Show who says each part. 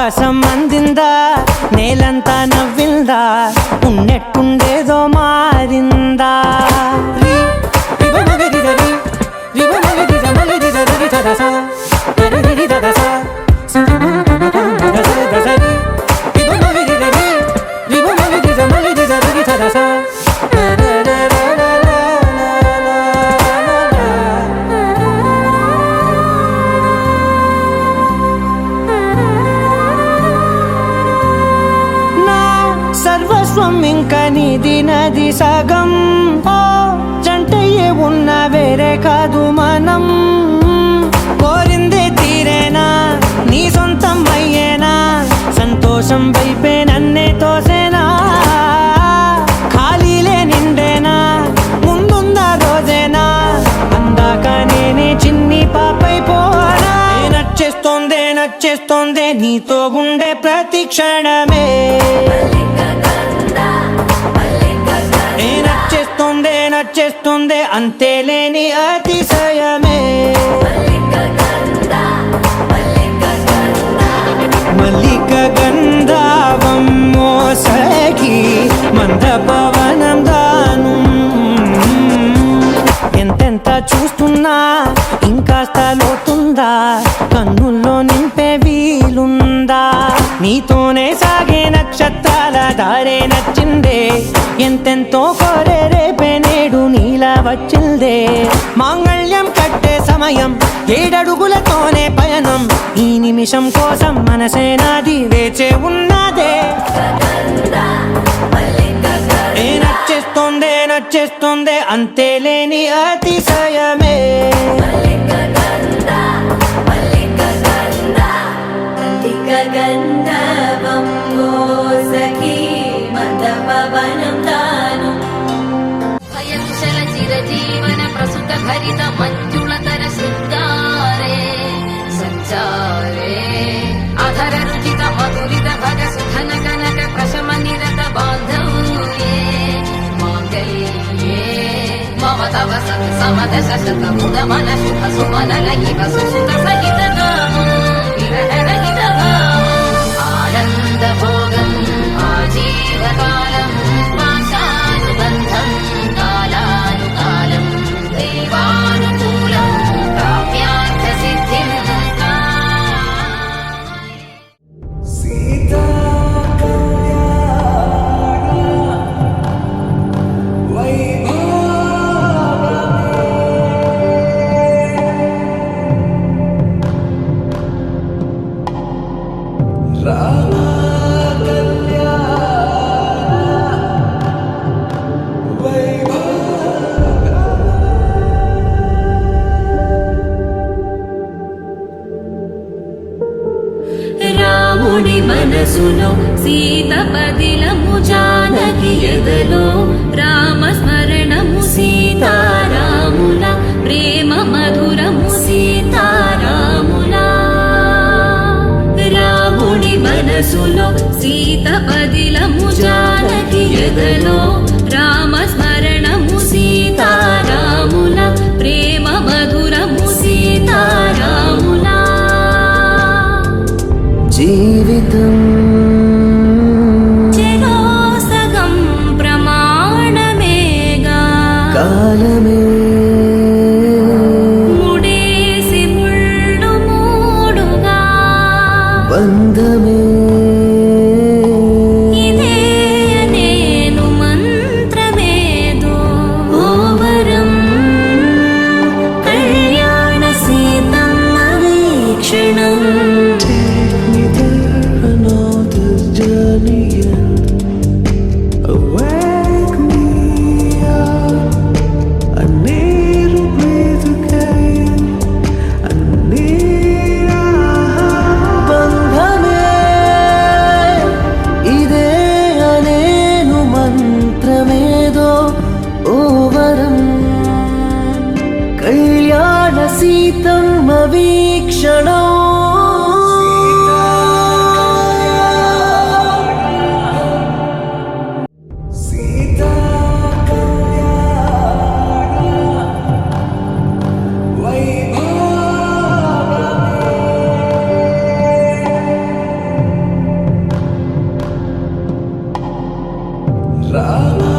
Speaker 1: ఆకాశం అందిందా, నేలంతా నవ్విందా, ఉన్నట్టుండేదో మారిందా. సర్వస్వం ఇంక నీది నది సగం, ఓ జంటయ్యే ఉన్న వేరే కాదు మనం. కోరిందే తీరేనా, నీ సొంతం అయ్యేనా, సంతోషం వైపే నన్నే తోసేనా. ఖాళీలే నిండేనా, ముందుందా రోజేనా, అందాక నేనే చిన్ని పాపైపోనా. నచ్చేస్తోందే నచ్చేస్తోందే నీతో ఉండే ప్రతి క్షణమే. నచ్చేస్తుందే అంతేలేని అతిశయమే. మల్లిక గంధావం మోసకి మంద పవనం దాను. ఎంతెంత చూస్తున్నా ఇంకాస్త లోతుందా, కన్నుల్లో నింపే వీలుందా. నీతోనే సాగే నక్షత్రాల దారే నచ్చిందే, ఎంతెంతో కోరే రేపే నేడు నీలా వచ్చిందే. మాంగళ్యం కట్టే సమయం, 7 అడుగులతోనే పయనం. ఈ నిమిషం కోసం మనసే నాది వేచే ఉన్నదే. నచ్చేస్తోందే అంతేలేని అతిశయమే.
Speaker 2: హరిత మంజుళతర శృంగారే సంచారే అధర రుచిత మధురిత భగ సుధన కనక ప్రశమ నిరత బాంధవ్యే మాంగళ్యే మమ తవ సత్ సమదశ శత ముద మన శుభ సుమనల ఇవ సుసుత సహిత నామం విరహ రహిత భావం ఆనంద భోగం ఆజీవకాలం పాశానుబంధం కాలానుకాలం దేవానుకూలం కావ్యార్థ సిద్ధిం.
Speaker 3: సీతా
Speaker 2: రాముడి మనసులో సీత పదిలము, జానకి ఎదలో రామస్మరణము. సీతారాముల ప్రేమ మధురము, సీతారాముల. రాముడి మనసులో సీత పదిలము, జానకి ఎదలో రామస్మరణము. సీతారాముల ప్రేమ మధురము, సీతారాముల.
Speaker 1: జీవితం
Speaker 2: చెరోసగం ప్రమాణమేగా,
Speaker 1: కాలమే
Speaker 2: ముడేసి ముళ్ళు మూడుగా,
Speaker 1: బంధమే
Speaker 2: ఇదే నేను మంత్రమేదో ఓవరం. కళ్యాణ సీతమ్మ వీక్షణం.
Speaker 1: కళ్యాణ సీతమ్మ వీక్షణం. రాధా